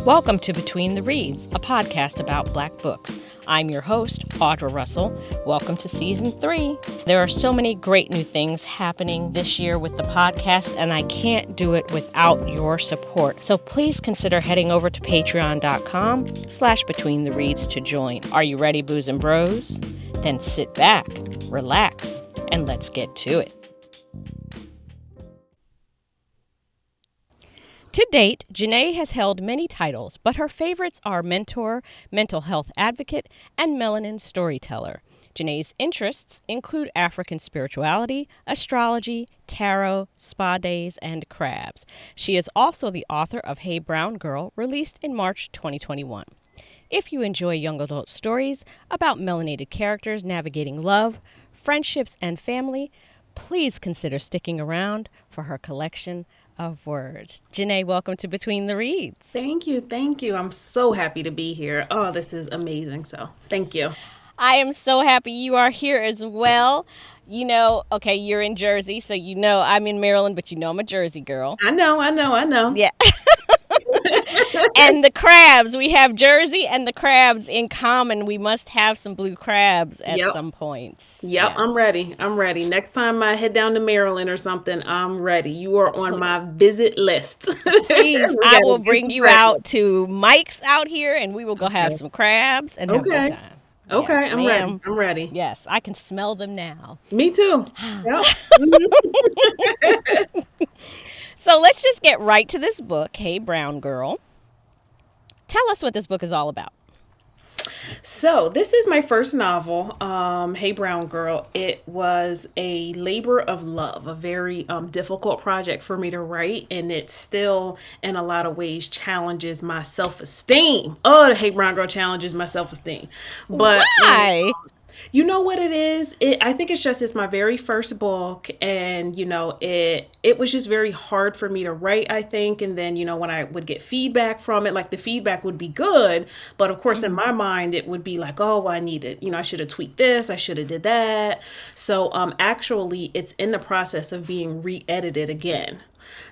Welcome to Between the Reads, a podcast about Black books. I'm your host, Audra Russell. Welcome to Season 3. There are so many great new things happening this year with the podcast, and I can't do it without your support. So please consider heading over to patreon.com/betweenthereads to join. Are you ready, Booze and Bros? Then sit back, relax, and let's get to it. To date, Janay has held many titles, but her favorites are mentor, mental health advocate, and Melanin storyteller. Janay's interests include African spirituality, astrology, tarot, spa days, and crabs. She is also the author of Hey Brown Girl, released in March 2021. If you enjoy young adult stories about melanated characters navigating love, friendships, and family, please consider sticking around for her collection of words. Janay, welcome to Between the Reads. Thank you. Thank you. I'm so happy to be here. Oh, this is amazing. So thank you. I am so happy you are here as well. You know, okay, you're in Jersey, so you know I'm in Maryland, but you know I'm a Jersey girl. I know. Yeah. And the crabs, we have Jersey and the crabs in common. We must have some blue crabs at some points. Yep, Yes. I'm ready. Next time I head down to Maryland or something, I'm ready. You are on my visit list. Please, We I gotta will get bring some you crabs. out to Mike's out here, and we will go have some crabs and have a Okay. good time. Okay, Yes, I'm ma'am. ready. I'm ready. Yes, I can smell them now. Me too. Yep. So let's just get right to this book, Hey Brown Girl. Tell us what this book is all about. So this is my first novel, Hey Brown Girl. It was a labor of love, a very difficult project for me to write, and it still, in a lot of ways, challenges my self-esteem. Oh, the Hey Brown Girl challenges my self-esteem. But Why? you know what it is? I think it's my very first book, and it was just very hard for me to write, I think. And then when I would get feedback from it, like the feedback would be good, but of course in my mind it would be like, oh, well, I needed, I should have tweaked this, I should have did that. So actually it's in the process of being re-edited again.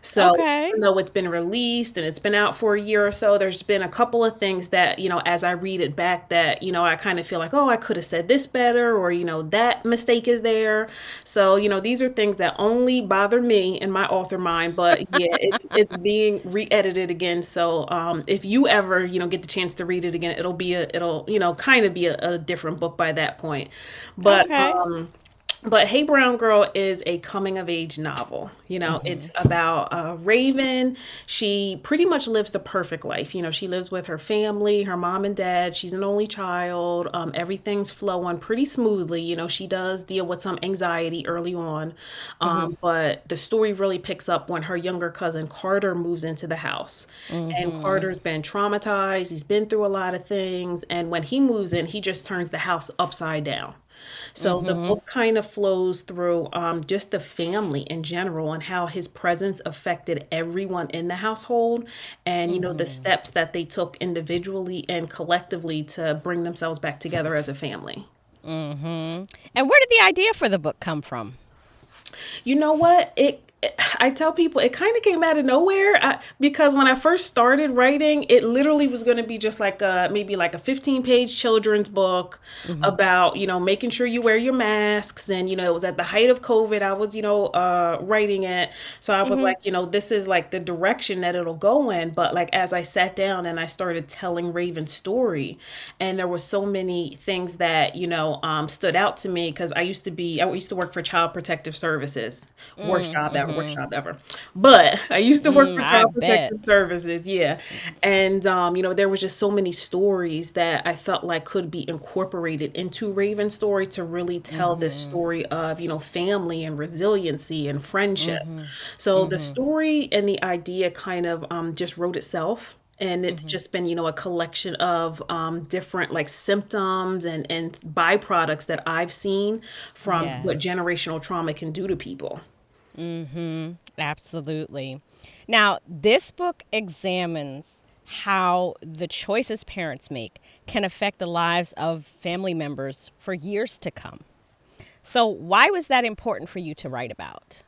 So Okay. even though it's been released and it's been out for a year or so, there's been a couple of things that, as I read it back that, I kind of feel like, oh, I could have said this better, or, that mistake is there. So, these are things that only bother me in my author mind, but yeah, it's being re-edited again. So if you ever, get the chance to read it again, it'll, kind of be a different book by that point. But Okay. but Hey Brown Girl is a coming of age novel. It's about Raven. She pretty much lives the perfect life. She lives with her family, her mom and dad. She's an only child. Everything's flowing pretty smoothly. She does deal with some anxiety early on. But the story really picks up when her younger cousin Carter moves into the house. And Carter's been traumatized. He's been through a lot of things. And when he moves in, he just turns the house upside down. So the book kind of flows through just the family in general and how his presence affected everyone in the household, and the steps that they took individually and collectively to bring themselves back together as a family. And where did the idea for the book come from? You know what? I tell people it kind of came out of nowhere, because when I first started writing, it literally was going to be just like maybe like a 15-page children's book about, making sure you wear your masks. And, it was at the height of COVID. I was, writing it. So I was like, this is like the direction that it'll go in. But like, as I sat down and I started telling Raven's story, and there were so many things that, stood out to me, because I used to work for Child Protective Services. Worst job ever. But I used to work for I Child bet. Protective Services, yeah. And there was just so many stories that I felt like could be incorporated into Raven's story to really tell this story of, family and resiliency and friendship. So the story and the idea kind of just wrote itself. And it's just been, a collection of different like symptoms and byproducts that I've seen from what Yes. generational trauma can do to people. Absolutely. Now, this book examines how the choices parents make can affect the lives of family members for years to come. So, why was that important for you to write about?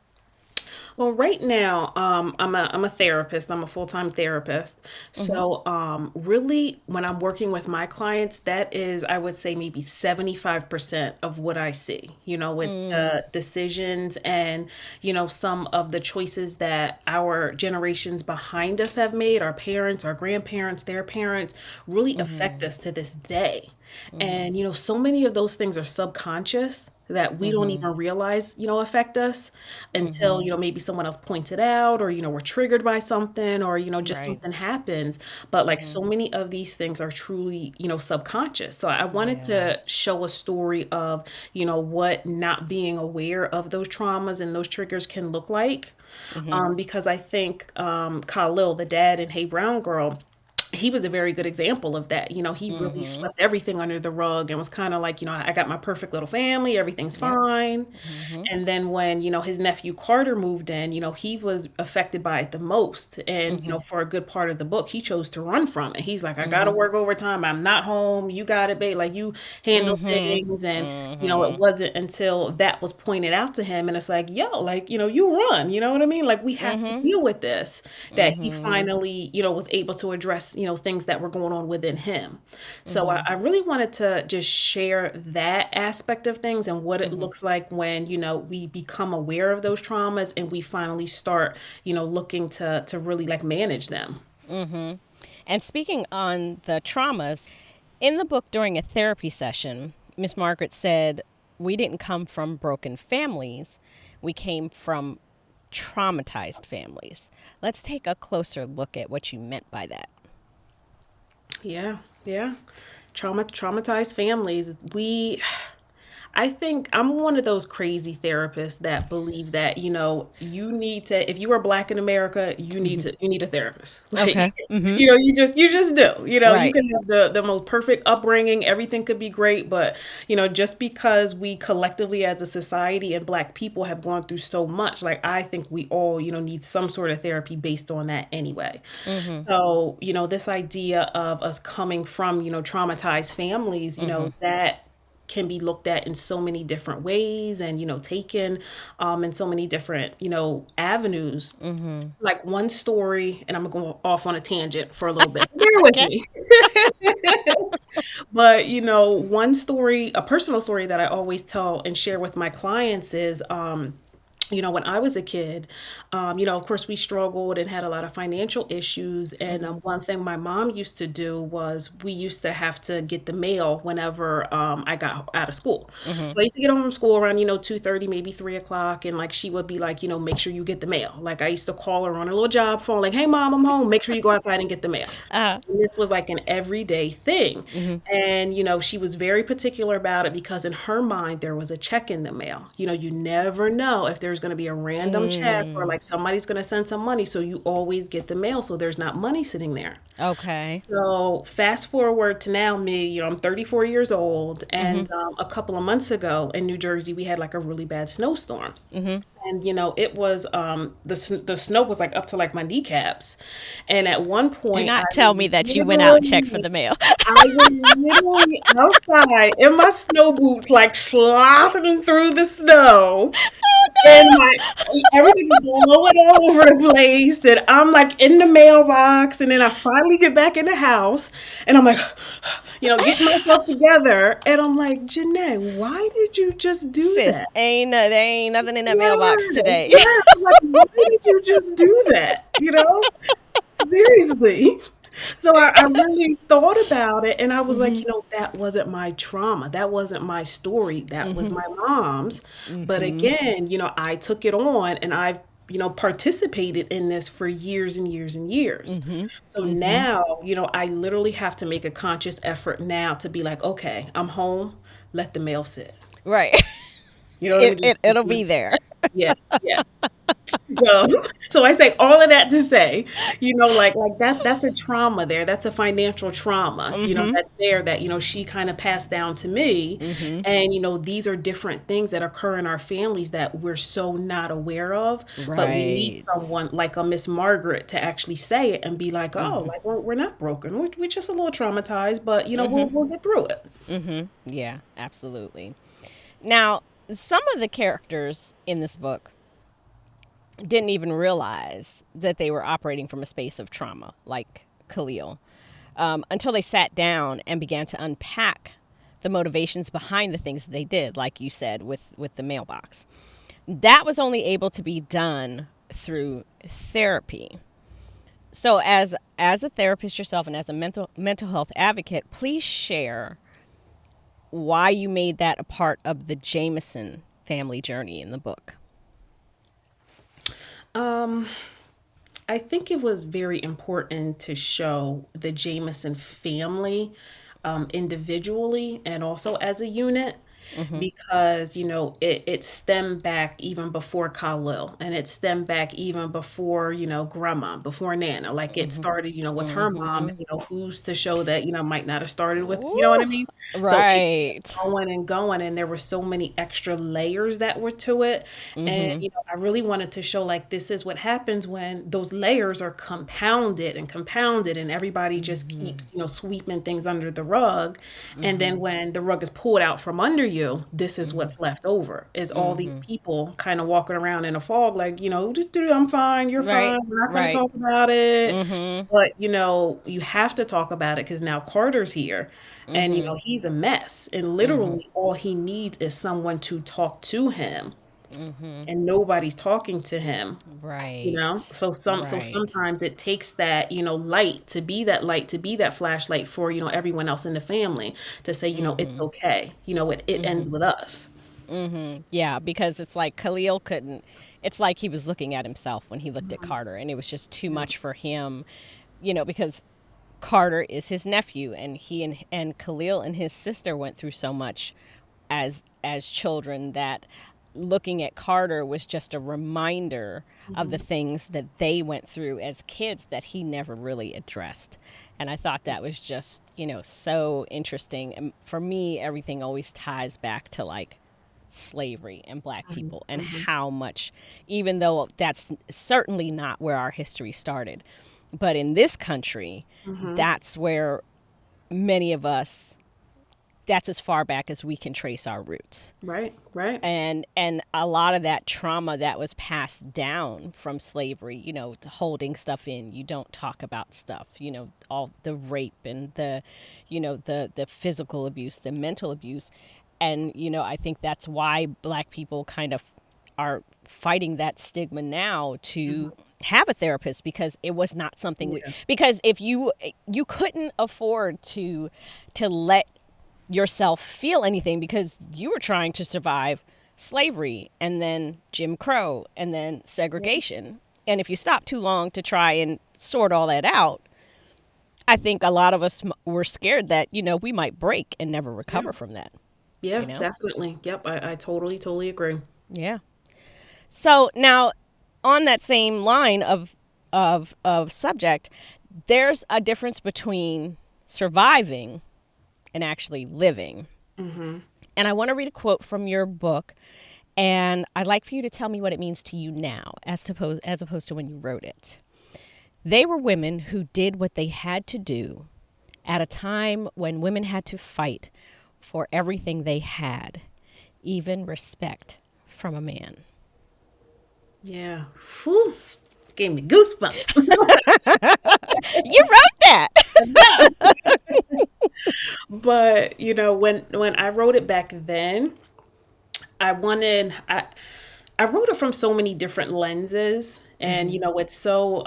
Well, right now, I'm a therapist. I'm a full-time therapist. Mm-hmm. So, really, when I'm working with my clients, that is, I would say, maybe 75% of what I see. It's the decisions and, some of the choices that our generations behind us have made, our parents, our grandparents, their parents, really affect Mm-hmm. us to this day. Mm-hmm. And, so many of those things are subconscious that we don't Mm-hmm. even realize, affect us until, Mm-hmm. maybe someone else points it out, or, we're triggered by something, or, just Right. something happens. But like Mm-hmm. so many of these things are truly, subconscious. So I wanted Yeah. to show a story of, what not being aware of those traumas and those triggers can look like. Mm-hmm. Because I think Khalil, the dad in Hey Brown Girl, he was a very good example of that. He really Mm-hmm. swept everything under the rug and was kind of like, I got my perfect little family, everything's Yep. fine. Mm-hmm. And then when, his nephew Carter moved in, he was affected by it the most. And, Mm-hmm. for a good part of the book, he chose to run from it. He's like, I got to Mm-hmm. work overtime. I'm not home. You got it, babe. Like, you handle Mm-hmm. things. And, it Mm-hmm. wasn't until that was pointed out to him. And it's like, yo, like, you run. You know what I mean? Like, we have to Mm-hmm. deal with this. That he Mm-hmm. finally, was able to address, things that were going on within him. So Mm-hmm. I really wanted to just share that aspect of things and what it Mm-hmm. looks like when, we become aware of those traumas and we finally start, looking to really like manage them. Mm-hmm. And speaking on the traumas, in the book during a therapy session, Miss Margaret said, we didn't come from broken families, we came from traumatized families. Let's take a closer look at what you meant by that. Yeah, yeah. Traumatized families. I think I'm one of those crazy therapists that believe that, you need to, if you are black in America, you need a therapist. Like, Okay. Mm-hmm. you just do. You Right. can have the most perfect upbringing, everything could be great, but, just because we collectively as a society and black people have gone through so much, like I think we all, need some sort of therapy based on that anyway. Mm-hmm. So, this idea of us coming from, traumatized families, Mm-hmm. that can be looked at in so many different ways and taken in so many different avenues. Mm-hmm. Like one story, and I'm gonna go off on a tangent for a little bit, so bear with Okay. me. But one story, a personal story that I always tell and share with my clients is when I was a kid, of course, we struggled and had a lot of financial issues. And Mm-hmm. one thing my mom used to do was we used to have to get the mail whenever I got out of school. Mm-hmm. So I used to get home from school around, 2:30, maybe 3 o'clock. And like she would be like, make sure you get the mail. Like I used to call her on her little job phone, like, hey, mom, I'm home. Make sure you go outside and get the mail. And this was like an everyday thing. Mm-hmm. And, she was very particular about it because in her mind, there was a check in the mail. You never know if there's going to be a random check or Mm. like somebody's going to send some money. So you always get the mail. So there's not money sitting there. Okay. So fast forward to now, me, I'm 34 years old. Mm-hmm. And a couple of months ago in New Jersey, we had like a really bad snowstorm. Mm-hmm. And it was the snow was like up to like my kneecaps. And at one Do point, not tell me that you went out and checked for the mail. I was literally outside in my snow boots, like slothing through the snow, and my everything's blowing all over the place, and I'm like in the mailbox, and then I finally get back in the house, and I'm like, getting myself together, and I'm like, Janae, why did you just do Sis, that? there ain't nothing in that mailbox Yeah, today. yeah. I'm like, why did you just do that? Seriously. So I really thought about it and I was like, Mm-hmm. that wasn't my trauma. That wasn't my story. That was Mm-hmm. my mom's. But Mm-hmm. again, I took it on and I've, participated in this for years and years and years. Mm-hmm. So Mm-hmm. now, I literally have to make a conscious effort now to be like, okay, I'm home. Let the mail sit. Right. You know what I It, mean? it Just it'll let, be there. yeah, yeah. So, so I say all of that to say, like that's a trauma there. That's a financial trauma, Mm-hmm. that's there that, she kind of passed down to me. Mm-hmm. And, these are different things that occur in our families that we're so not aware of, but we need Right. someone like a Miss Margaret to actually say it and be like, oh, Mm-hmm. like we're not broken. We're just a little traumatized, but, Mm-hmm. we'll get through it. Mm-hmm. Yeah, absolutely. Now, some of the characters in this book didn't even realize that they were operating from a space of trauma, like Khalil, until they sat down and began to unpack the motivations behind the things they did, like you said, with the mailbox. That was only able to be done through therapy. So, as a therapist yourself and as a mental health advocate, please share why you made that a part of the Jameson family journey in the book. Um, I think it was very important to show the Jameson family, individually and also as a unit, Mm-hmm. because it stemmed back even before Khalil, and it stemmed back even before grandma, before Nana. Like it Mm-hmm. started with her mom, Mm-hmm. who's to show that might not have started with, you know what I Ooh, mean? So it kept right. going and going, and there were so many extra layers that were to it. And Mm-hmm. I really wanted to show like this is what happens when those layers are compounded and compounded, and everybody just Mm-hmm. keeps sweeping things under the rug. And then Mm-hmm. when the rug is pulled out from under you, this is Mm-hmm. what's left over, is all these Mm-hmm. people kind of walking around in a fog, like, I'm fine, you're Right. fine, we're not going to Right. talk about it. Mm-hmm. But you have to talk about it because now Carter's here, and Mm-hmm. he's a mess, and Mm-hmm. literally all he needs is someone to talk to him, Mm-hmm. and nobody's talking to him. Right. So Right. sometimes it takes that light, to be that flashlight for everyone else in the family, to say it's Mm-hmm. okay, it ends Mm-hmm. with us. Mm-hmm. Yeah, because it's like Khalil couldn't. It's like he was looking at himself when he looked at Carter, and it was just too Yeah. much for him, because Carter is his nephew, and he and Khalil and his sister went through so much as children that looking at Carter was just a reminder of the Mhm. things that they went through as kids that he never really addressed. And I thought that was just, so interesting. And for me, everything always ties back to like slavery and black Mhm. people and Mhm. how much, even though that's certainly not where our history started, but in this country, Mhm. that's where many of us, that's as far back as we can trace our roots. Right, right. And a lot of that trauma that was passed down from slavery, holding stuff in, you don't talk about stuff, all the rape and the physical abuse, the mental abuse. And I think that's why black people kind of are fighting that stigma now to Mhm. have a therapist, because it was not something Yeah. because if you couldn't afford to let yourself feel anything, because you were trying to survive slavery and then Jim Crow and then Yeah. segregation. And if you stop too long to try and sort all that out, I think a lot of us were scared that, we might break and never Yeah. recover from that, Yeah, you know? definitely. Yep, I totally, totally agree. Yeah. So now, on that same line of subject, there's a difference between surviving and actually living. Mhm. And I want to read a quote from your book, and I'd like for you to tell me what it means to you now, as opposed to when you wrote it. They were women who did what they had to do at a time when women had to fight for everything they had, even respect from a man. Yeah. Whew. Gave me goosebumps. You wrote that. But when I wrote it back then, I wanted I wrote it from so many different lenses, and Mm-hmm. it's so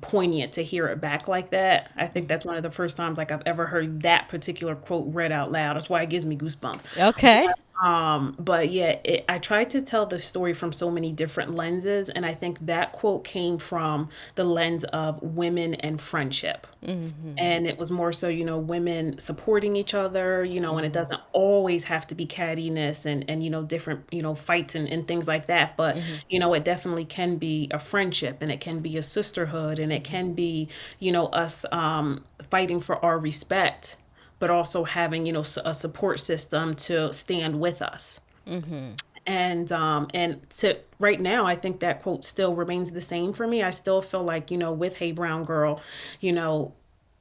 poignant to hear it back like that. I think that's one of the first times like I've ever heard that particular quote read out loud. That's why it gives me goosebumps. Okay. But yeah, I tried to tell the story from so many different lenses, and I think that quote came from the lens of women and friendship. And it was more so, women supporting each other, and it doesn't always have to be cattiness and different, fights and things like that. But, it definitely can be a friendship, and it can be a sisterhood, and it can be, us fighting for our respect, but also having, a support system to stand with us. And to right now, I think that quote still remains the same for me. I still feel like, with Hey Brown Girl, you know,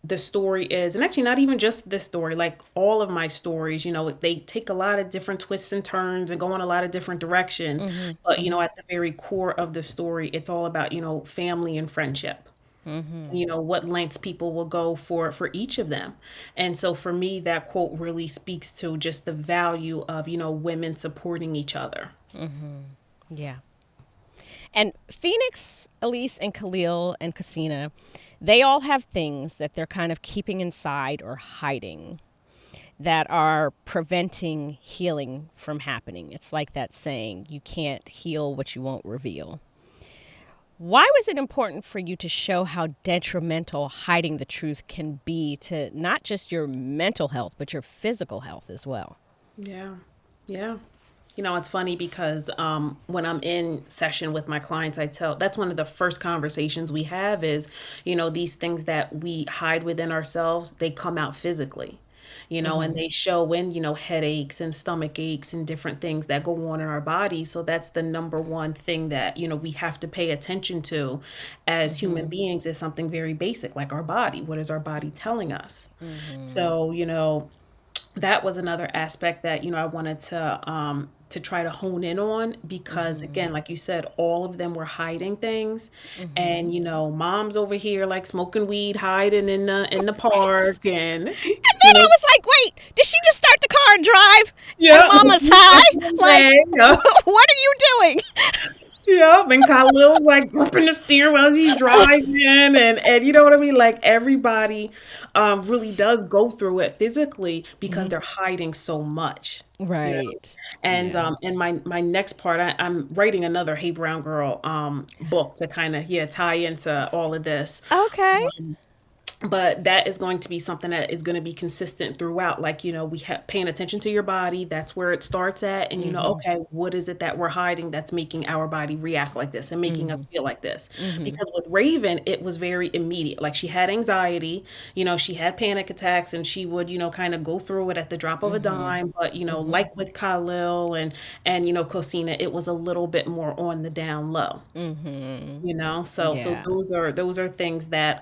the story is, and actually not even just this story, like all of my stories, they take a lot of different twists and turns and go in a lot of different directions. But, at the very core of the story, it's all about, family and friendship. What lengths people will go for each of them. And so for me, that quote really speaks to just the value of, women supporting each other. Yeah. And Phoenix, Elise, and Khalil and Casina, they all have things that they're kind of keeping inside or hiding that are preventing healing from happening. It's like that saying, you can't heal what you won't reveal. Why was it important for you to show how detrimental hiding the truth can be to not just your mental health, but your physical health as well? Yeah. Yeah. It's funny because when I'm in session with my clients, that's one of the first conversations we have is, these things that we hide within ourselves, they come out physically, and they show in, headaches and stomach aches and different things that go on in our body. So that's the number one thing that, we have to pay attention to as human beings is something very basic, like our body. What is our body telling us? So, that was another aspect that I wanted to try to hone in on because again, like you said, all of them were hiding things, and mom's over here like smoking weed, hiding in the Right. park, and And then I was like, wait, did she just start the car and drive? And yeah, Mama's high? Like, yeah, what are you doing? yeah, and Khalil's like gripping the steering while he's driving, and you know what I mean. Like everybody, really does go through it physically because they're hiding so much. You know, Right. Yeah. and my next part, I'm writing another Hey Brown Girl book to kind of tie into all of this. Okay. But that is going to be something that is going to be consistent throughout, like we have paying attention to your body, that's where it starts at, and okay, what is it that we're hiding that's making our body react like this and making us feel like this? Because with Raven, it was very immediate. Like she had anxiety, she had panic attacks, and she would kind of go through it at the drop of a dime. But like with Khalil and Cosina, it was a little bit more on the down low. So Yeah. those are things that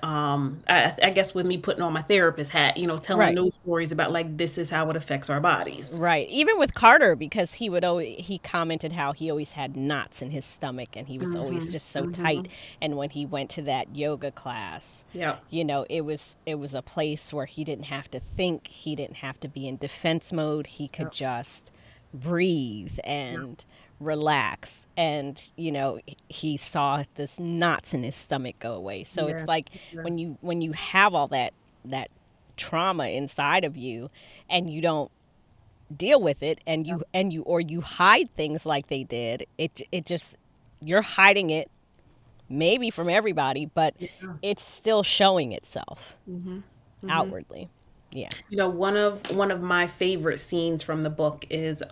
I guess with me putting on my therapist hat, telling Right. those stories about like this is how it affects our bodies. Right. Even with Carter, because he commented how he always had knots in his stomach and he was always just so tight. And when he went to that yoga class, Yeah. it was a place where he didn't have to think, he didn't have to be in defense mode. He Yeah. could just breathe and relax, and he saw this knots in his stomach go away. So Yeah. it's like Yeah. when you have all that trauma inside of you and you don't deal with it, and you hide things like they did, it just, you're hiding it maybe from everybody, but Yeah. it's still showing itself outwardly. Yeah. One of my favorite scenes from the book is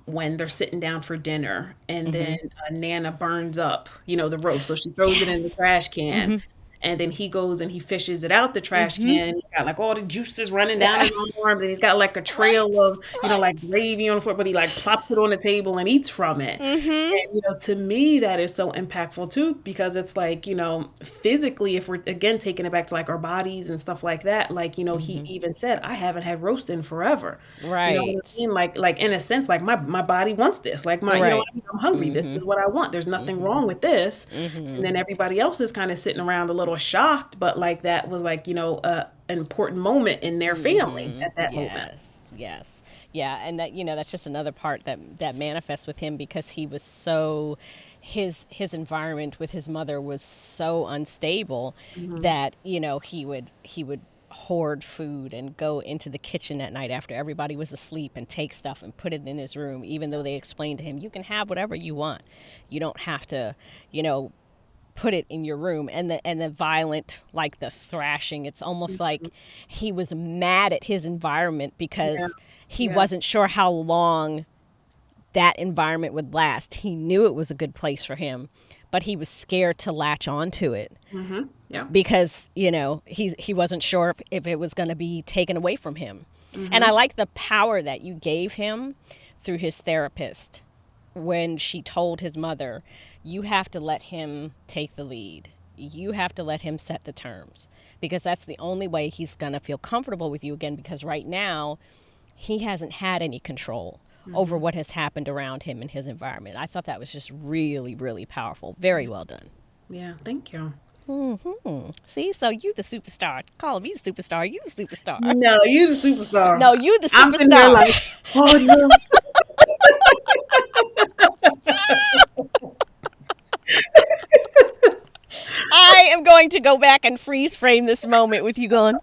when they're sitting down for dinner, and then Nana burns up, the roast, so she throws it in the Yes. trash can, and then he goes and he fishes it out the trash can. He's got like all the juices running down his arms, and he's got like a trail Right. of like Right. gravy on the floor, but he like plops it on the table and eats from it. And to me, that is so impactful too, because it's like, physically, if we're again taking it back to like our bodies and stuff like that, like, he even said, I haven't had roast in forever. You know what I Right. mean? Like in a sense, like my body wants this. Like Right. I'm hungry. This is what I want. There's nothing wrong with this. And then everybody else is kind of sitting around a little shocked, but like that was like, an important moment in their family at that moment. Yes. Yes. Yeah, and that's just another part that manifests with him, because he was so, his environment with his mother was so unstable Hmm. that he would hoard food and go into the kitchen at night after everybody was asleep and take stuff and put it in his room, even though they explained to him, you can have whatever you want. You don't have to, put it in your room. And the violent, like the thrashing, it's almost like he was mad at his environment because he wasn't sure how long that environment would last. He knew it was a good place for him, but he was scared to latch onto it because, he wasn't sure if it was going to be taken away from him. And I like the power that you gave him through his therapist when she told his mother, you have to let him take the lead. You have to let him set the terms, because that's the only way he's going to feel comfortable with you again, because right now he hasn't had any control over what has happened around him in his environment. I thought that was just really, really powerful. Very well done. Yeah, thank you. See, so you the superstar. Call me the superstar. You the superstar. No, you the superstar. No, you the I'm sitting there superstar. like, oh no. I am going to go back and freeze frame this moment with you going.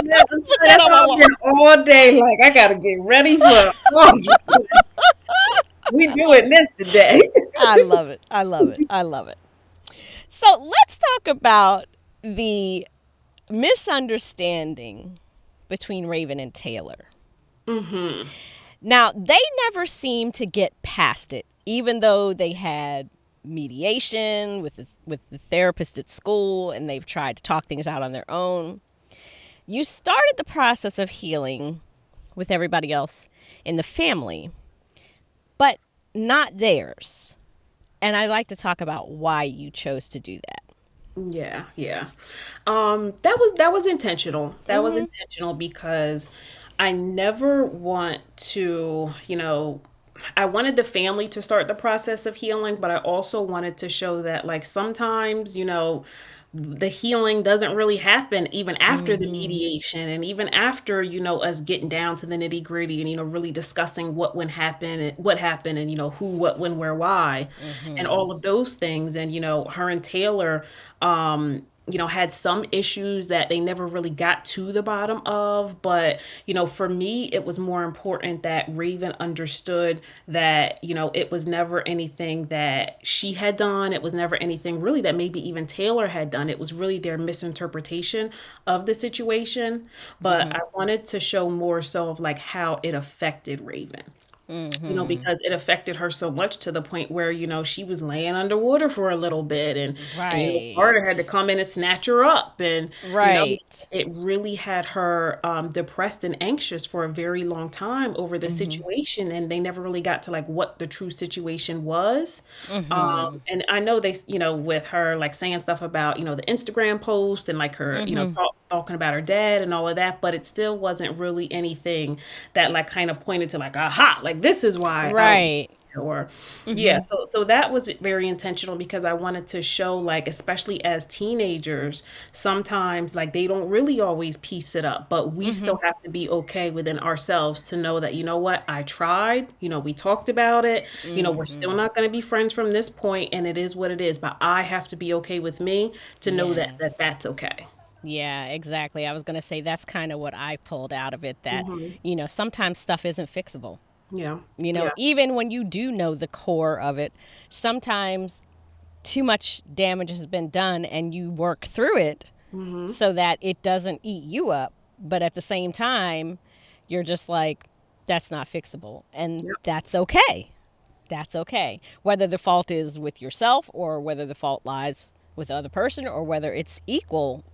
Yeah, that's all been all day. Like, I gotta get ready for. Oh, we doing this today. I love it. I love it. I love it. So let's talk about the misunderstanding between Raven and Taylor. Now, they never seemed to get past it, even though they had mediation with the therapist at school, and they've tried to talk things out on their own. You started the process of healing with everybody else in the family, but not theirs. And I'd like to talk about why you chose to do that. Yeah. That was intentional. That was intentional because I never want to, I wanted the family to start the process of healing, but I also wanted to show that, like, sometimes, the healing doesn't really happen even after the mediation, and even after, us getting down to the nitty gritty and, really discussing what happened and, who, what, when, where, why, and all of those things. And, her and Taylor, had some issues that they never really got to the bottom of. But, for me, it was more important that Raven understood that, it was never anything that she had done. It was never anything really that maybe even Taylor had done. It was really their misinterpretation of the situation. But I wanted to show more so of like how it affected Raven. Because it affected her so much to the point where, she was laying underwater for a little bit, and Right. Carter had to come in and snatch her up. And, Right. it really had her depressed and anxious for a very long time over the situation. And they never really got to like what the true situation was. And I know they, with her like saying stuff about, the Instagram post and like her, talking about her dad and all of that, but it still wasn't really anything that like kind of pointed to like, aha, like this is why. Right. Or yeah, so that was very intentional because I wanted to show, like, especially as teenagers, sometimes like they don't really always piece it up, but we still have to be okay within ourselves to know that, what, I tried, we talked about it, we're still not going to be friends from this point, and it is what it is, but I have to be okay with me to know that that's okay. Yeah, exactly. I was going to say that's kind of what I pulled out of it, that, sometimes stuff isn't fixable. Yeah. Even when you do know the core of it, sometimes too much damage has been done and you work through it so that it doesn't eat you up. But at the same time, you're just like, that's not fixable. And that's okay. That's okay. Whether the fault is with yourself or whether the fault lies with the other person or whether it's equal,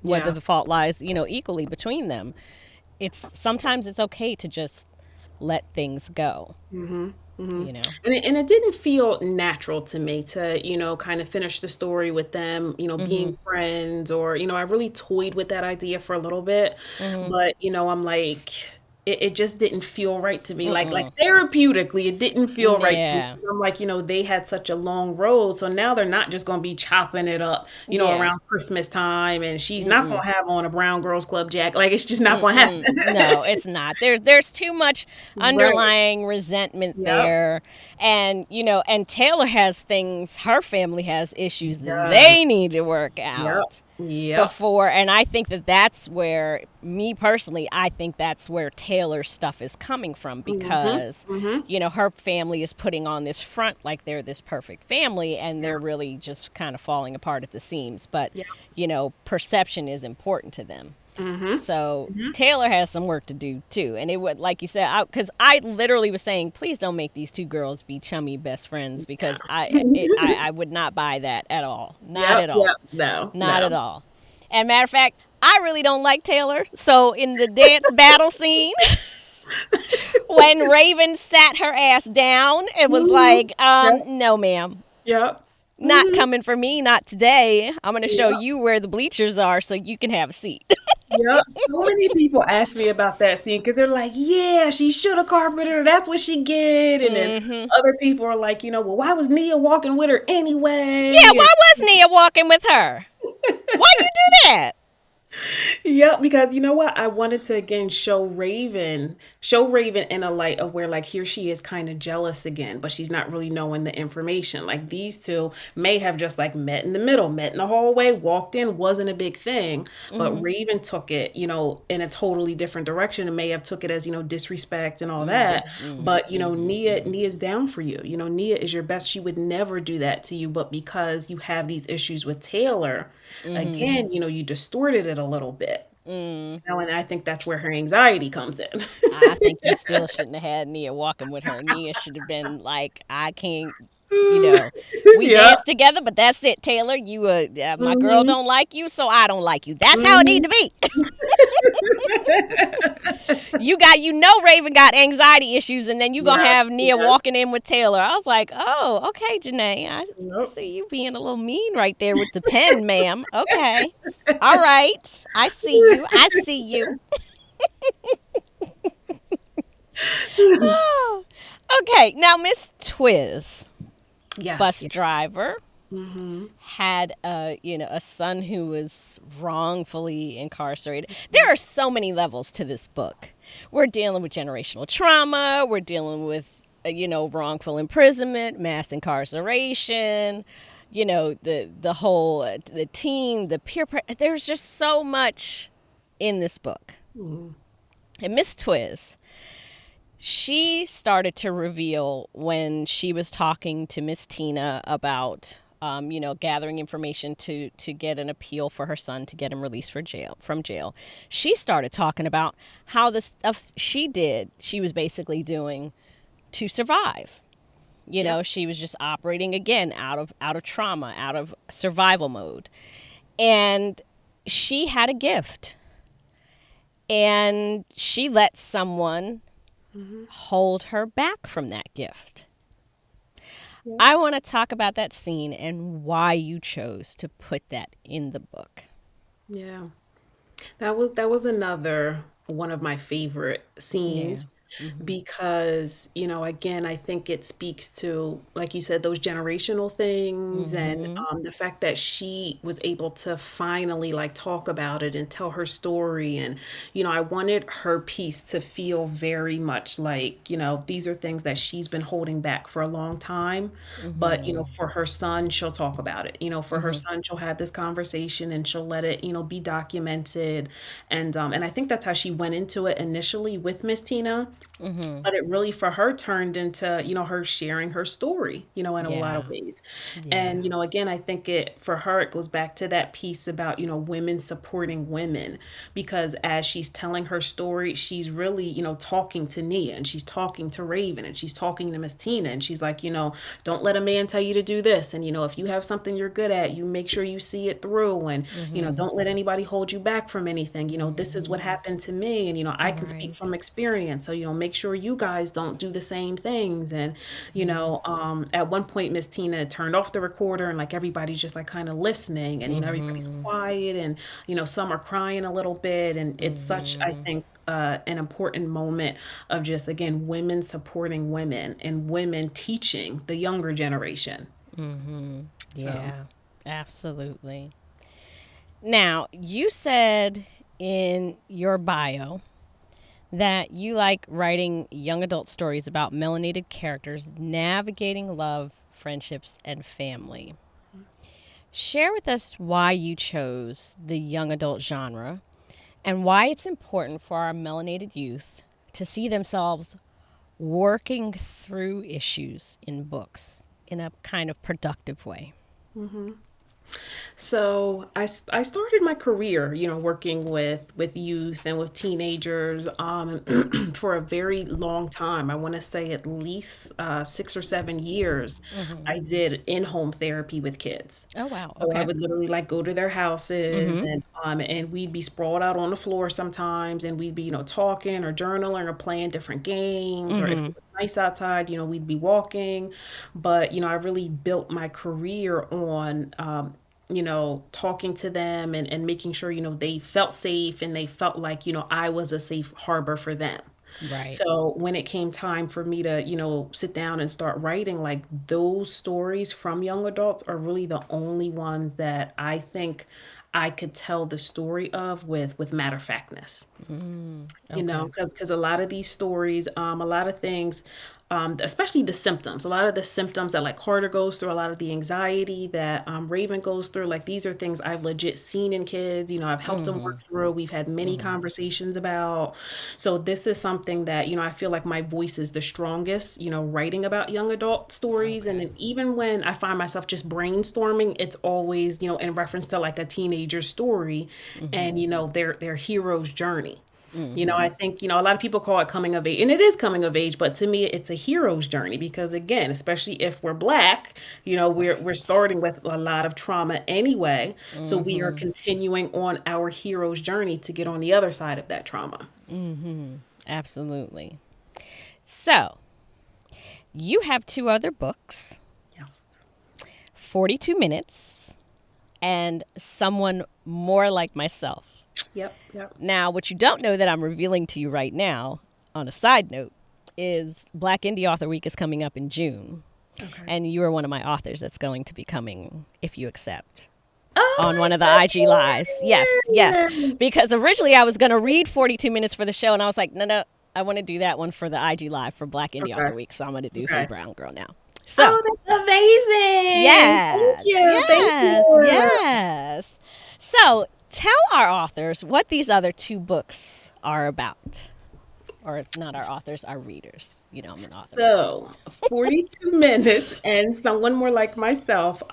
whether the fault lies, equally between them. Sometimes it's okay to just let things go. And it didn't feel natural to me to, kind of finish the story with them, being friends, or, I really toyed with that idea for a little bit, but, I'm like, it just didn't feel right to me. Like therapeutically, it didn't feel right to me. I'm like, they had such a long road. So now they're not just going to be chopping it up, around Christmas time. And she's not going to have on a Brown Girls Club jacket. Like, it's just not going to happen. No, it's not. There's too much underlying resentment there. And, and Taylor has things, her family has issues that they need to work out. Yep. before. And I think that that's where, me personally, I think that's where Taylor's stuff is coming from, Mhm. because, Mhm. her family is putting on this front like they're this perfect family, and Yeah. they're really just kind of falling apart at the seams. But, Yep. perception is important to them. Mhm. So Mhm. Taylor has some work to do too, and it would, like you said, because I literally was saying, please don't make these two girls be chummy best friends, because I would not buy that at all, not Yep. at all, Yep. No. not No. at all. And matter of fact, I really don't like Taylor. So in the dance battle scene, when Raven sat her ass down, it was Mhm. like, Yep. no, ma'am. Yep. Not Mhm. coming for me, not today. I'm going to show Yep. you where the bleachers are so you can have a seat. Yep. So many people ask me about that scene because they're like, "Yeah, she should have carpeted her. That's what she did." And then Hmm. other people are like, "Well, why was Nia walking with her Yeah, anyway?" why was Nia walking with her? Why you do that? Yep, because you know what? I wanted to again show Raven in a light of where like here she is kind of jealous again, but she's not really knowing the information. Like these two may have just like met in the middle, met in the hallway, walked in, wasn't a big thing, but Hmm. Raven took it, in a totally different direction and may have took it as, disrespect and all that. Hmm. But Nia's down for you. Nia is your best. She would never do that to you, but because you have these issues with Taylor, Hmm. again, you distorted it a little bit. Mm. And I think that's where her anxiety comes in. I think you still shouldn't have had Nia walking with her. Nia should have been like, I can't, we Yeah. dance together, but that's it, Taylor. My girl Mhm. don't like you, so I don't like you. That's how it need Mhm. to be. Raven got anxiety issues, and then you gonna Yes, have Nia yes. walking in with Taylor. I was like, oh, okay, Janae, I Yep. see you being a little mean right there with the pen, ma'am. Okay, all right, I see you. I see you. Okay, now Miss Twizz, Yes, bus yeah. driver, Mhm. had a son who was wrongfully incarcerated. There are so many levels to this book. We're dealing with generational trauma. We're dealing with wrongful imprisonment, mass incarceration. The whole the teen, the there's just so much in this book. Mhm. And Miss Twizz, she started to reveal when she was talking to Miss Tina about, gathering information to get an appeal for her son to get him released from jail. She started talking about how the stuff she was basically doing to survive. Yep. She was just operating again out of trauma, out of survival mode, and she had a gift, and she let someone Mhm. hold her back from that gift. Yep. I want to talk about that scene and why you chose to put that in the book. Yeah. That was another one of my favorite Yeah. scenes Mhm. because, again, I think it speaks to, like you said, those generational things and Mhm. the fact that she was able to finally like talk about it and tell her story. And, I wanted her piece to feel very much like, these are things that she's been holding back for a long time. But, Mhm. for her son, she'll talk about it. For her Mhm. son, she'll have this conversation and she'll let it, be documented. And I think that's how she went into it initially with Miss Tina, Mhm. but it really for her turned into, her sharing her story, in a lot of Yeah. ways. Yeah. And, again, I think it for her it goes back to that piece about, women supporting women, because as she's telling her story, she's really, talking to Nia and she's talking to Raven and she's talking to Miss Tina, and she's like, don't let a man tell you to do this, and if you have something you're good at, you make sure you see it through, and Mhm. don't let anybody hold you back from anything. This is what Mhm. happened to me, and I can speak Right. from experience, so make sure you guys don't do the same things. And Mhm. at one point Miss Tina turned off the recorder and like everybody's just like kind of listening, and everybody's Mhm. quiet, and some are crying a little bit, and it's such, I Mhm. think, an important moment of just again women supporting women and women teaching the younger generation. Mhm. So Yeah. Absolutely. Now, you said in your bio that you like writing young adult stories about melanated characters navigating love, friendships, and family. Share with us why you chose the young adult genre and why it's important for our melanated youth to see themselves working through issues in books in a kind of productive way. So I started my career, working with youth and with teenagers for a very long time. I want to say at least 6 or 7 years. Mm-hmm. I did in-home therapy with kids. Oh, wow. So I Okay. would literally like go to their houses Mm-hmm. and we'd be sprawled out on the floor sometimes and we'd be, talking or journaling or playing different games or if Mm-hmm. it was nice outside, we'd be walking. But, I really built my career on talking to them and making sure, they felt safe and they felt like, I was a safe harbor for them. Right. So when it came time for me to, sit down and start writing, like those stories from young adults are really the only ones that I think I could tell the story of with matter of factness. Okay. Because a lot of these stories, a lot of things, especially the symptoms, a lot of the symptoms that like Carter goes through, a lot of the anxiety that Raven goes through, like these are things I've legit seen in kids. I've helped them Mm-hmm. work through. We've had many conversations about. So this is something that I feel like my voice is the strongest. Writing about young adult stories, and Okay. then even when I find myself just brainstorming, it's always in reference to like a teenager story, Mm-hmm. and their hero's journey. Mm-hmm. I think, a lot of people call it coming of age, and it is coming of age, but to me, it's a hero's journey because, again, especially if we're Black, we're Right. starting with a lot of trauma anyway. So we are Mm-hmm. continuing on our hero's journey to get on the other side of that trauma. Mm-hmm. Absolutely. So, you have two other books, Yes. 42 Minutes and Someone More Like Myself. Yep. Yep. Now, what you don't know that I'm revealing to you right now, on a side note, is Black Indie Author Week is coming up in June. Okay. And you are one of my authors that's going to be coming if you accept on Oh one of the my IG lives. Yes, yes. goodness. Because originally I was going to read 42 Minutes for the show, and I was like, no, no, I want to do that one for the IG live for Black Indie Okay. Author Week. So I'm going to do Hey Okay. Brown Girl now. So, Oh, that's amazing. Thank yes, you. Thank yes, you. yes. So tell our authors what these other two books are about. Or not our authors, our readers. You know, I'm an author myself. So, 42 minutes and someone more like myself.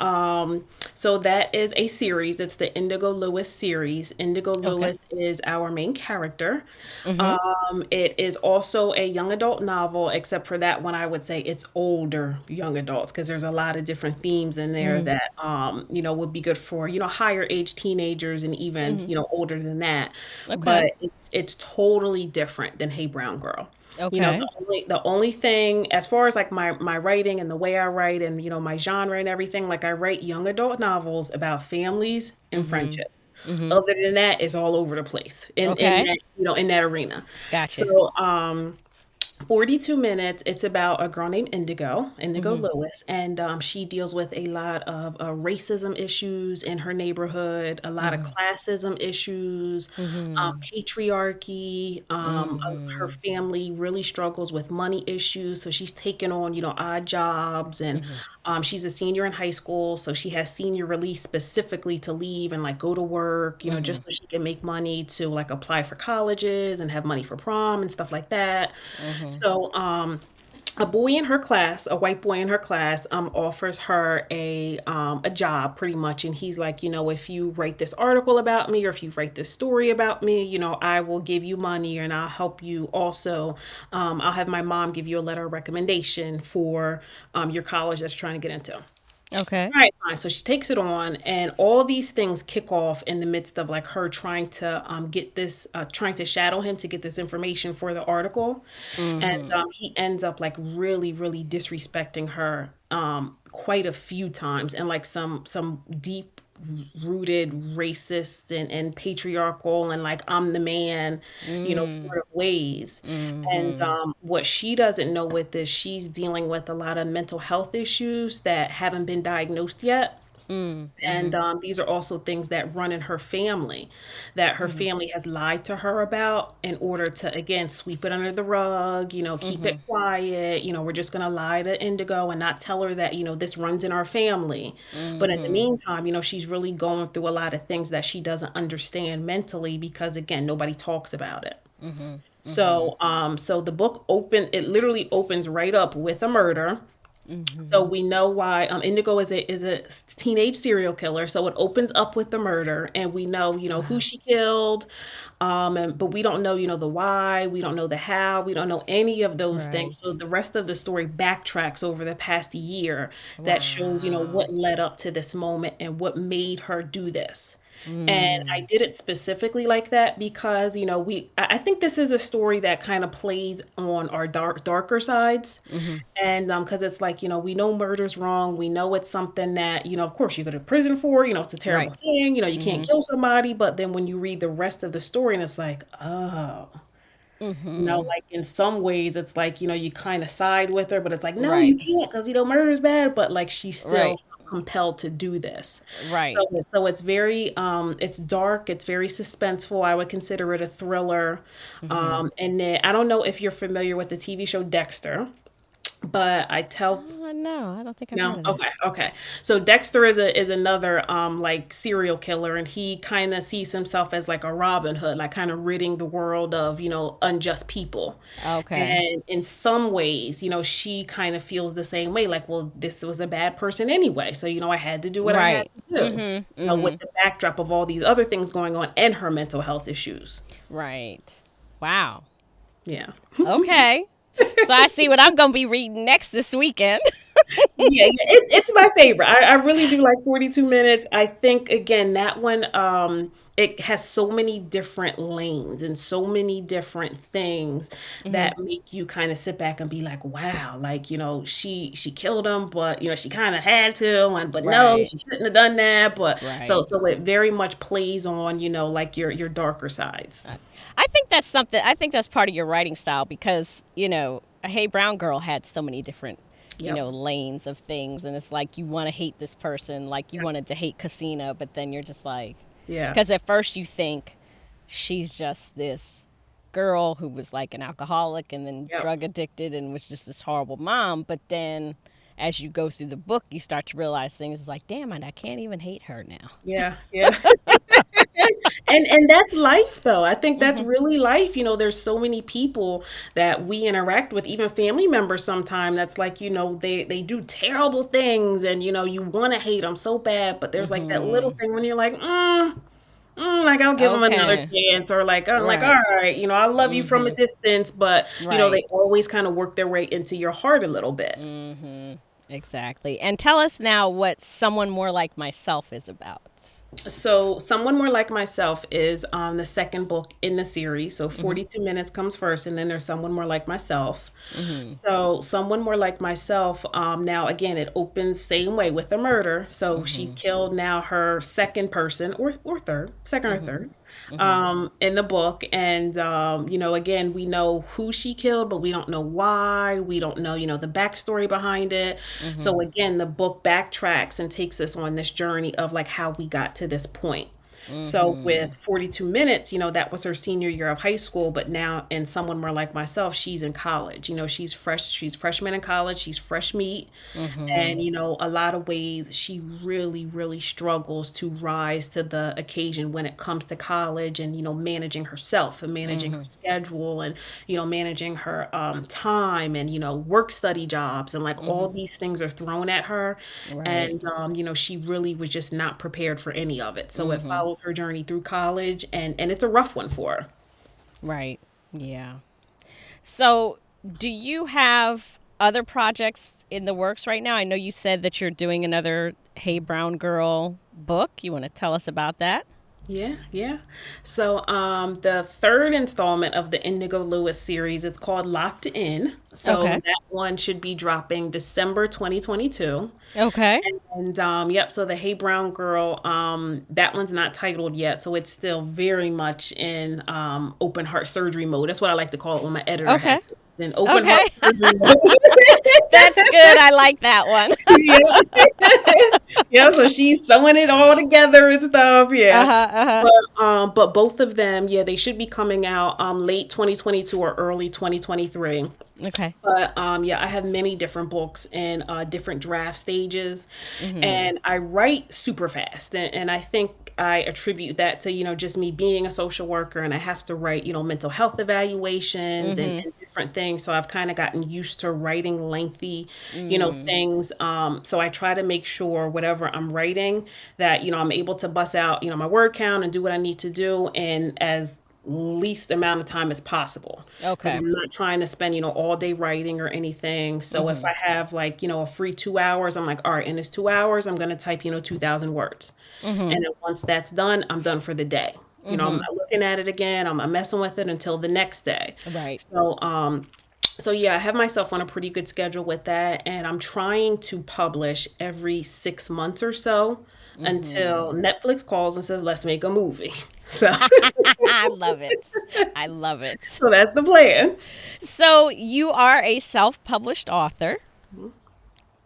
So that is a series. It's the Indigo Lewis series. Indigo Okay. Lewis is our main character. Mm-hmm. It is also a young adult novel, except for that one, I would say it's older young adults because there's a lot of different themes in there Mm-hmm. that, would be good for, higher age teenagers and even, Mm-hmm. older than that. Okay. But it's totally different than Hey Brown Girl. Okay. The only thing as far as like my writing and the way I write and my genre and everything, like I write young adult novels about families and Mm-hmm. friendships. Mm-hmm. Other than that, it's all over the place in Okay. that in that arena. Gotcha. So 42 minutes. It's about a girl named Indigo Mm-hmm. Lewis, and she deals with a lot of racism issues in her neighborhood, a lot of Mm-hmm. classism issues, Mm-hmm. patriarchy. Her Mm-hmm. family really struggles with money issues, so she's taken on, odd jobs, and Mm-hmm. she's a senior in high school, so she has senior release specifically to leave and like go to work, Mm-hmm. just so she can make money to like apply for colleges and have money for prom and stuff like that. Mm-hmm. So, a boy in her class, a white boy in her class, offers her a job pretty much, and he's like, if you write this article about me or if you write this story about me, I will give you money and I'll help you also. I'll have my mom give you a letter of recommendation for your college that's trying to get into. Okay. All right, fine. So she takes it on, and all these things kick off in the midst of like her trying to get this, trying to shadow him to get this information for the article, and Mm-hmm. he ends up like really, really disrespecting her quite a few times, and like some deep rooted racist and patriarchal and like I'm the man, Mm-hmm. sort of ways. And Mm-hmm. what she doesn't know with this, she's dealing with a lot of mental health issues that haven't been diagnosed yet. Mm, And mhm. these are also things that run in her family that her Mhm. family has lied to her about in order to, again, sweep it under the rug, keep it Mhm. quiet. We're just going to lie to Indigo and not tell her that, this runs in our family. But in the Mhm. meantime, she's really going through a lot of things that she doesn't understand mentally because, again, nobody talks about it. Mhm. Mhm. So the book it literally opens right up with a murder. So Mhm. we know why Indigo is a teenage serial killer. So it opens up with the murder, and we know who Wow. she killed, but we don't know the why, we don't know the how, we don't know any of those things. Right. So the rest of the story backtracks over the past year that shows Wow. what led up to this moment and what made her do this. And I Mm. did it specifically like that because I think this is a story that kind of plays on our darker sides. Mhm. And because it's like, we know murder's wrong. We know it's something that, of course, you go to prison for, it's a terrible Right. thing. You can't Mhm. kill somebody. But then when you read the rest of the story, and it's like, oh, Mhm. like in some ways, it's like, you kind of side with her, but it's like, no, you Right. can't because, murder is bad. But like, she's still Right. compelled to do this. Right. So it's very, it's dark. It's very suspenseful. I would consider it a thriller. Mhm. And then I don't know if you're familiar with the TV show Dexter, but I tell Oh, no, I don't think I've heard no, of that. okay, okay. So Dexter is another like serial killer, and he kind of sees himself as like a Robin Hood, like kind of ridding the world of unjust people. Okay. And in some ways, she kind of feels the same way, like, well, this was a bad person anyway, so I had to do what I had Right. to do. Mhm. With Mhm. the backdrop of all these other things going on and her mental health issues. Right. Wow. Yeah. Okay. So I see what I'm going to be reading next this weekend. Yeah, it's my favorite. I really do like 42 Minutes. I think again that one it has so many different lanes and so many different things Mhm. that make you kind of sit back and be like, wow, like, she killed him, but she kind of had to, and but no, Right. she shouldn't have done that. But Right. so it very much plays on, like your darker sides. I I think that's something. I think that's part of your writing style because a Hey Brown Girl had so many different, Yep. lanes of things, and it's like you want to hate this person, like you Yep. wanted to hate Casino, but then you're just like, Yeah. because at first you think she's just this girl who was like an alcoholic and then Yep. drug addicted and was just this horrible mom, but then as you go through the book, you start to realize things is like, damn it, I can't even hate her now. Yeah. Yeah. And that's life though. I think that's Hmm. really life. There's so many people that we interact with, even family members sometime that's like, they do terrible things and you want to hate them so bad, but there's like that little Hmm. thing when you're like, like I'll give them another Okay. chance, or like I'm like, all Right. right, I love you from a Hmm. distance, but they Right. always kind of work their way into your heart a little bit. Hmm. Exactly. And tell us now what Someone More Like Myself is about. So, Someone More Like Myself is the second book in the series. So, Hmm. 42 Minutes comes first, and then there's Someone More Like Myself. Hmm. So, Someone More Like Myself, now again, it opens same way with a murder. So, she's Hmm. killed now her second person, or third, second or Hmm. third, Hmm. in the book. And, again, we know who she killed, but we don't know why. We don't know, the backstory behind it. Hmm. So, again, the book backtracks and takes us on this journey of like how we got to this point. So Hmm. with 42 Minutes, that was her senior year of high school, but now in Someone More Like Myself, she's in college. She's fresh, she's freshman in college, she's fresh meat. Hmm. And, a lot of ways she really, really struggles to rise to the occasion when it comes to college and, managing herself and managing her Hmm. schedule and, managing her time and, work study jobs and like all Hmm. these things are thrown at her. Right. And, she really was just not prepared for any of it. So it Hmm. follows her journey through college, and it's a rough one for her. Right. Yeah. So, do you have other projects in the works right now? I know you said that you're doing another Hey Brown Girl book. You want to tell us about that? Yeah, yeah. So the third installment of the Indigo Lewis series, it's called Locked In. So Okay. that one should be dropping December 2022. Okay. And yep, so the Hey Brown Girl, that one's not titled yet, so it's still very much in open heart surgery mode. That's what I like to call it when my editor Okay. has it. It's in open heart Okay. surgery mode. That's good. I like that one. Yeah. Yeah, so she's sewing it all together and stuff. Yeah. Uh-huh, uh-huh. But both of them, yeah, they should be coming out late 2022 or early 2023. Okay. But yeah, I have many different books in different draft stages, Mm-hmm. and I write super fast, and I think I attribute that to just me being a social worker, and I have to write mental health evaluations and, Mm-hmm. and different things. So I've kind of gotten used to writing lengthy, Mm. things. So I try to make sure whatever I'm writing that I'm able to bust out my word count and do what I need to do, and as least amount of time as possible, because Okay. I'm not trying to spend all day writing or anything. So if Mm-hmm. I have like a free 2 hours, I'm like, all right, in this 2 hours I'm going to type 2,000 words, Mm-hmm. and then once that's done, I'm done for the day. I'm Mm-hmm. not looking at it again. I'm not messing with it until the next day. Right. So yeah, I have myself on a pretty good schedule with that, and I'm trying to publish every 6 months or so until Mm-hmm. Netflix calls and says, let's make a movie. So I love it. I love it. so that's the plan. So you are a self-published author.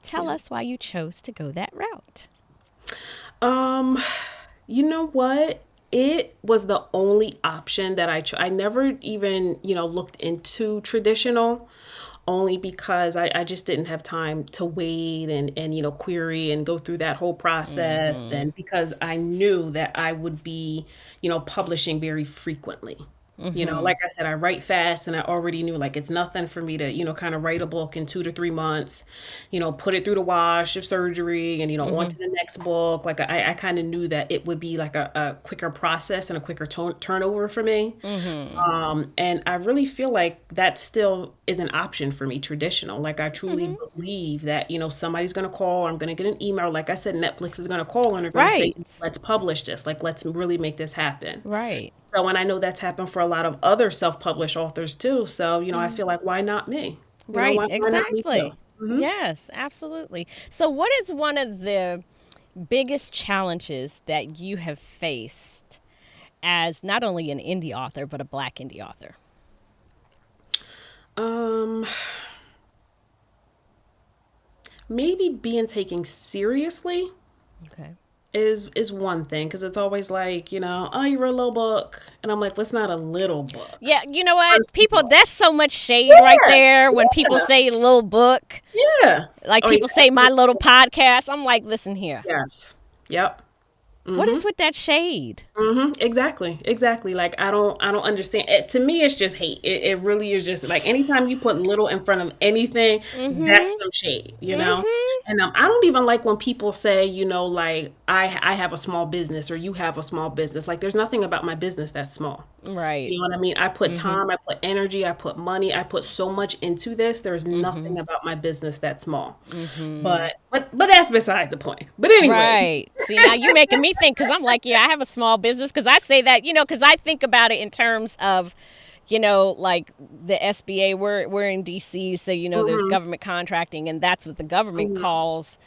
Tell Yeah. us why you chose to go that route. Um, you know what? It was the only option that I never even, looked into traditional, only because I just didn't have time to wait and query and go through that whole process, Mm-hmm. and because I knew that I would be, publishing very frequently. Mm-hmm. Like I said, I write fast, and I already knew like it's nothing for me to, kind of write a book in 2 to 3 months, put it through the wash of surgery and, on Mm-hmm. to the next book. Like I kind of knew that it would be like a quicker process and a quicker turnover for me. Mm-hmm. And I really feel like that still is an option for me, traditional. Like I truly Mm-hmm. believe that, somebody's going to call, or I'm going to get an email. Like I said, Netflix is going to call and they're going to say, Right. let's publish this. Like, let's really make this happen. Right. So, and I know that's happened for a lot of other self-published authors too. So, I feel like, why not me? Right. Why not me too? Exactly. Yes, absolutely. So what is one of the biggest challenges that you have faced as not only an indie author but a black indie author? Um, Maybe being taken seriously Okay. is one thing, because it's always like, oh, you wrote a little book, and I'm like, well, it's not a little book. Yeah, you know what? First of People, all, that's so much shade right yeah, there when people yeah, say little book. yeah. Like Oh yeah, people say my little podcast. I'm like, listen here. yes, yep. What Mm-hmm. is with that shade? Exactly, exactly. Like I don't understand. To me, it's just hate. It really is just like anytime you put little in front of anything, that's Mm-hmm. some shade. Mm-hmm. And I don't even like when people say, like I have a small business or you have a small business. Like there's nothing about my business that's small. Right. You know what I mean? I put Mm-hmm. time, I put energy, I put money, I put so much into this. There's Mm-hmm. nothing about my business that's small. Mm-hmm. But that's besides the point. But anyways. Right. See, now you making me think because I'm like, yeah, I have a small business because I say that, because I think about it in terms of, like the SBA. We're in DC, so there's Mhm, government contracting, and that's what the government mhm, calls,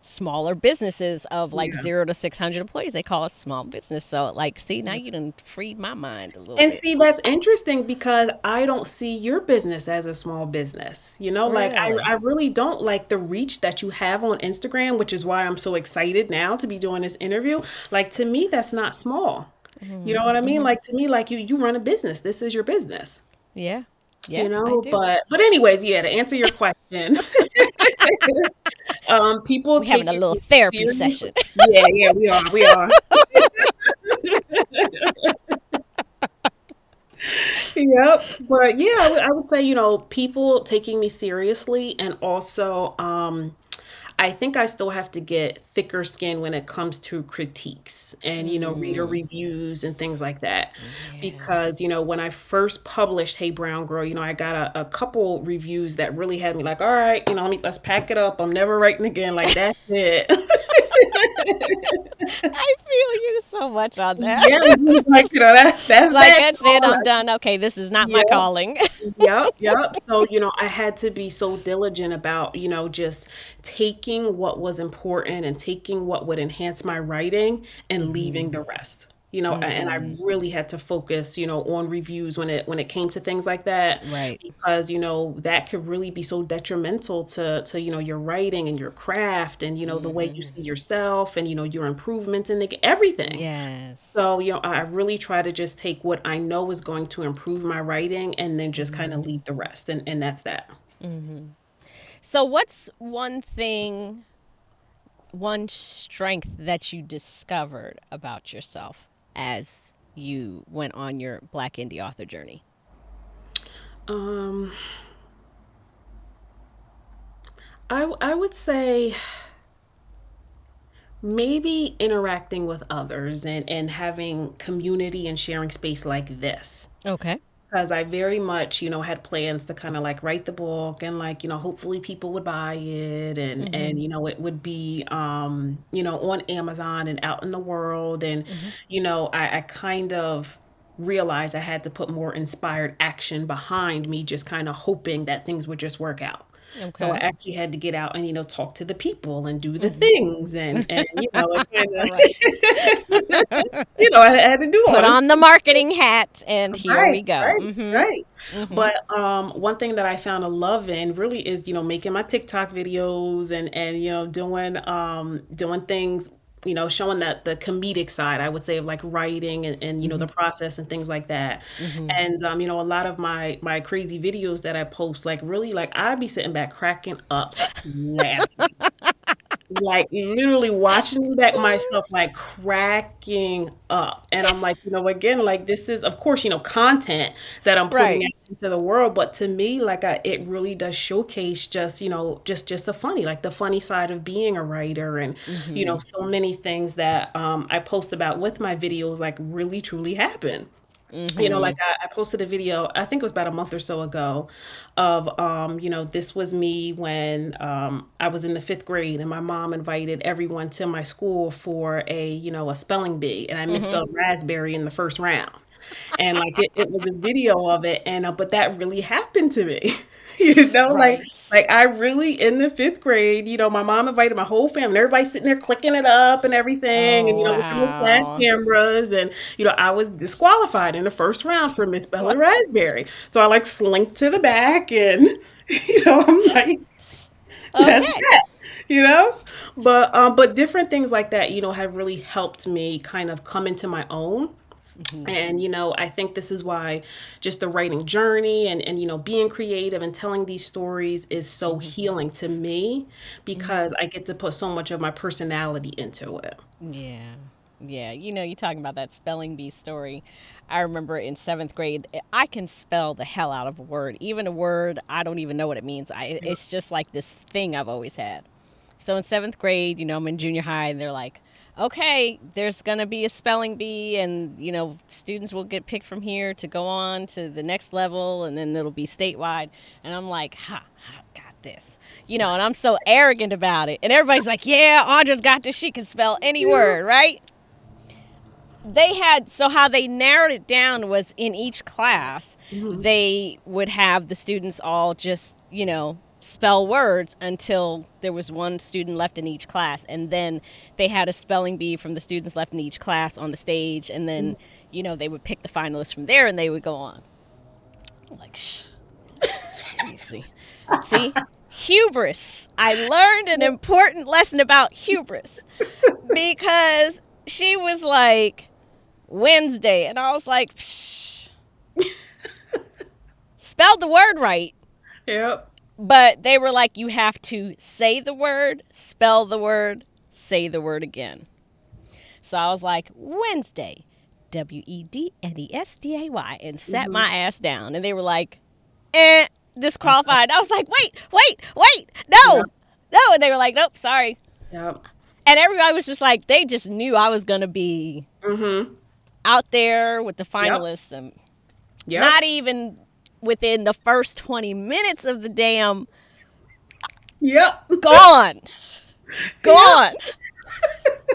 smaller businesses of like yeah. 0 to 600 employees. They call us small business. So, like, see, now you done freed my mind a little And bit. see, that's interesting because I don't see your business as a small business. Like I Really. really don't like the reach that you have on Instagram, which is why I'm so excited now to be doing this interview. Like to me, that's not small. You know Mm-hmm. what I mean? Mm-hmm. Like to me, like you run a business. This is your business. Yeah. Yeah, I do. But anyways, yeah, to answer your question, people We having a taking little me therapy seriously. session. Yeah, yeah, we are. Yep. But yeah, I would say, people taking me seriously, and also I think I still have to get thicker skin when it comes to critiques and, reader Mm, reviews and things like that. yeah. Because, when I first published Hey Brown Girl, I got a couple reviews that really had me like, all right, let's pack it up. I'm never writing again. Like that's it. I feel you so much on that. Yeah, it's like, It's that's like, that. that's it. I'm done. Okay, this is not my Yeah. calling. Yep, yep. So, I had to be so diligent about, just taking what was important and taking what would enhance my writing and leaving Hmm. the rest. and I Mm-hmm. really had to focus, on reviews when it came to things like that, Right. because, that could really be so detrimental to, your writing and your craft and, the way you Mm-hmm. see yourself and, your improvements and everything. Yes. So, I really try to just take what I know is going to improve my writing and then just kind of leave the rest. And that's that. So, what's one thing, one strength that you discovered about yourself as you went on your Black indie author journey? Um, I would say maybe interacting with others and having community and sharing space like this. Okay. Because I very much, had plans to kind of like write the book and like, hopefully people would buy it and Mm-hmm. it would be on Amazon and out in the world. And, Mm-hmm. I kind of realized I had to put more inspired action behind me, just kind of hoping that things would just work out. So I Okay. actually had to get out and, talk to the people and do the Mm-hmm. things and it kind All right. of, I had to do all Put this. on the marketing hat, and here Right, we go. right, right. Mm-hmm. Mm-hmm. But one thing that I found a love in really is, making my TikTok videos and doing things, showing that the comedic side, I would say, of like writing and Mm-hmm. the process and things like that. Mm-hmm. And a lot of my crazy videos that I post, like really like I'd be sitting back cracking up laughing, like literally watching back myself like cracking up, and I'm like, again, like this is of course, content that I'm putting Right. out into the world, but to me, like it really does showcase just, just the funny, like the funny side of being a writer, and Mm-hmm. so many things that I post about with my videos like really truly happen. Like Mm-hmm. I posted a video, I think it was about a month or so ago, of this was me when I was in the fifth grade, and my mom invited everyone to my school for a spelling bee, and I Mm-hmm. misspelled raspberry in the first round. And like it was a video of it, and but that really happened to me. Like Right. I really in the fifth grade, my mom invited my whole family, and everybody's sitting there clicking it up and everything, and Oh, with the little flash wow. cameras, and I was disqualified in the first round for misspelling raspberry. So I like slinked to the back, and I'm like, that's Okay. that, you know. But different things like that, have really helped me kind of come into my own. Mm-hmm. And I think this is why just the writing journey and being creative and telling these stories is so Mm-hmm. healing to me, Mm-hmm. because I get to put so much of my personality into it. Yeah. Yeah. You're talking about that spelling bee story. I remember in seventh grade, I can spell the hell out of a word. Even a word, I don't even know what it means. It's just like this thing I've always had. So in seventh grade, I'm in junior high, and they're like, okay, there's going to be a spelling bee, and, students will get picked from here to go on to the next level, and then it'll be statewide. And I'm like, ha, got this. And I'm so arrogant about it. And everybody's like, yeah, Audra's got this. She can spell any word, right? So how they narrowed it down was in each class, Mhm. they would have the students all just, spell words until there was one student left in each class. And then they had a spelling bee from the students left in each class on the stage. And then, they would pick the finalists from there, and they would go on. I'm like, shh, easy. See? Hubris. I learned an important lesson about hubris because she was like, Wednesday. And I was like, psh, spelled the word right. Yep. But they were like, you have to say the word, spell the word, say the word again. So I was like, Wednesday, Wednesday, and sat Hmm. my ass down. And they were like, disqualified. I was like, wait, no, Yep. no. And they were like, nope, sorry. Yep. And everybody was just like, they just knew I was going to be Hmm. out there with the Yep. finalists, and Yep. not even within the first 20 minutes of the damn Yep. gone. Yep. Gone.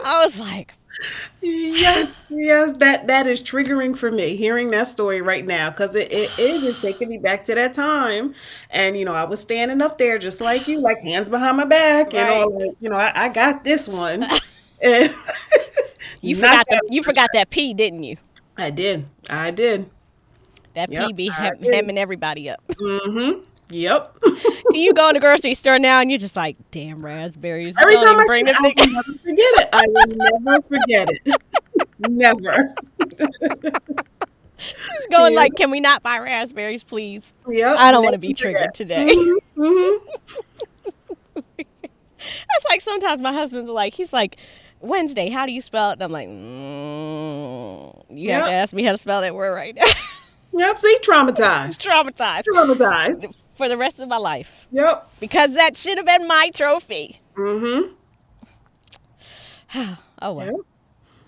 I was like, Yes, yes, that is triggering for me hearing that story right now, because it is it's taking me back to that time. And I was standing up there just like you, like hands behind my back, right. like I got this one. And Not that You forgot that P, didn't you? I did. I did. That Yep, P be I did. hemming everybody up. Mm-hmm. Yep. Do you go in the grocery store now and you're just like, damn raspberries? Every Don't time even I bring see it, them. I will never forget it. I will never forget it. Never. Just going Yeah. like, can we not buy raspberries, please? Yep. I don't want to Never be triggered forget. today. Mm-hmm. That's like sometimes my husband's like, he's like, Wednesday, how do you spell it? And I'm like, you have to Yep. ask me how to spell that word right now. Yep. See, traumatized. Traumatized Traumatized. for the rest of my life Yep. because that should have been my trophy. Mm-hmm. Oh well.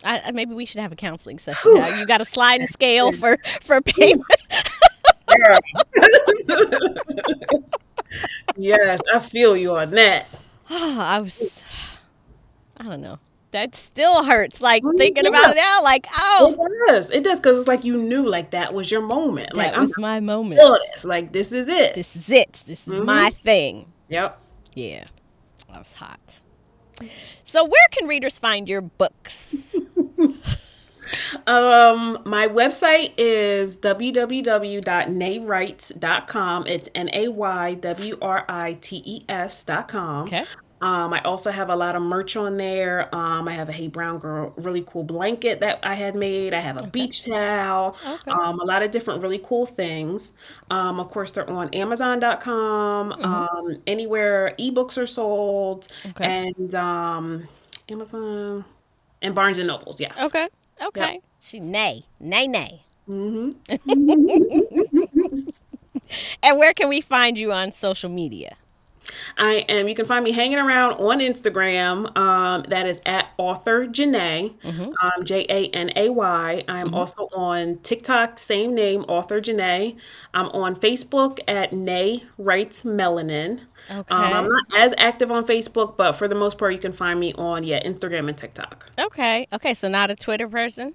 Yep. Maybe we should have a counseling session now. You got a sliding scale for payment. Girl. Yes, I feel you on that. I don't know. That still hurts. Like thinking Yeah, about it now, like, it oh, does. It does because it's like you knew, like that was your moment. Like that I'm was my moment. feeling this. Like this is it. This is it. This is Mm-hmm. my thing. Yep. Yeah, that was hot. So where can readers find your books? My website is www.naywrites.com. It's naywrites.com. Okay. I also have a lot of merch on there. I have a Hey Brown Girl really cool blanket that I had made. I have a Okay. beach towel. Okay. A lot of different really cool things. Of course, they're on Amazon.com. Anywhere ebooks are sold, Okay. and Amazon and Barnes and Nobles. Yes. Okay. Yep. Okay. Nay. Hmm. And where can we find you on social media? I am. You can find me hanging around on Instagram. That is at author Janay, Janay. I'm also on TikTok, same name, author Janay. I'm on Facebook at Nay Writes Melanin. I'm Okay. not as active on Facebook, but for the most part, you can find me on Instagram and TikTok. Okay. Okay. So not a Twitter person?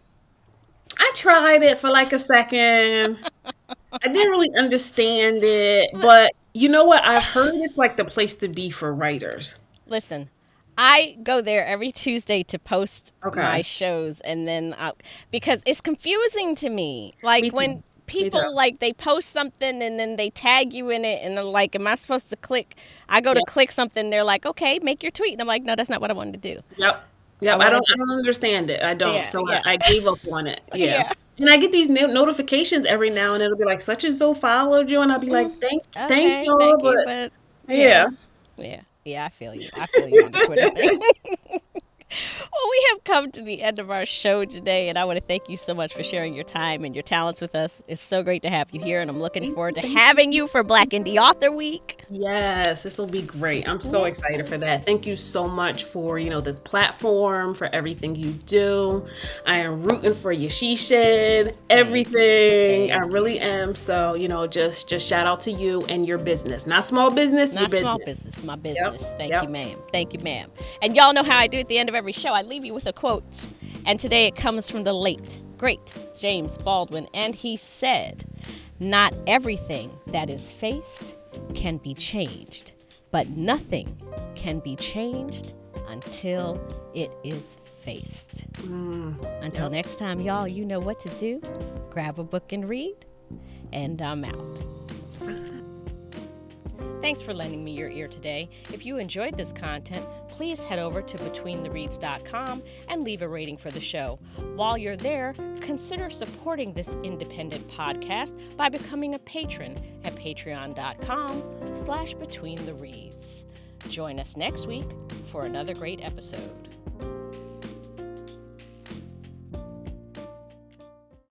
I tried it for like a second. I didn't really understand it, but you know what? I've heard it's like the place to be for writers. Listen, I go there every Tuesday to post my Okay. shows and then because it's confusing to me. Like Me too. when Me too. people like they post something and then they tag you in it and they're like, am I supposed to click? I go to Yep. click something. They're like, okay, make your tweet. And I'm like, no, that's not what I wanted to do. Yep. I Yep. I don't wanted I to, don't understand it. I don't. yeah, So yeah, I gave up on it. Yeah. yeah. And I get these notifications every now and then. It'll be like such and so followed you, and I'll be like, thank Okay, y'all, thank you, but but yeah. yeah, yeah, I feel you. I feel you on the Twitter thing. Well, we have come to the end of our show today, and I want to thank you so much for sharing your time and your talents with us. It's so great to have you here, and I'm looking forward to Thank you. having you for Black Indie Author Week. Yes, this will be great. I'm so excited for that. Thank you so much for, this platform, for everything you do. I am rooting for you. She said everything. I Thank really you. am. So, just shout out to you and your business. Not small business, your Not small business. business, my Yep. business. Thank you, Yep. ma'am. Thank you, ma'am. And y'all know how I do at the end of every show. I leave you with a quote. And today it comes from the late, great James Baldwin. And he said, not everything that is faced can be changed, but nothing can be changed until it is faced. Until next time, y'all, you know what to do. Grab a book and read. And I'm out. Thanks for lending me your ear today. If you enjoyed this content, please head over to betweenthereads.com and leave a rating for the show. While you're there, consider supporting this independent podcast by becoming a patron at patreon.com/betweenthereads. Join us next week for another great episode.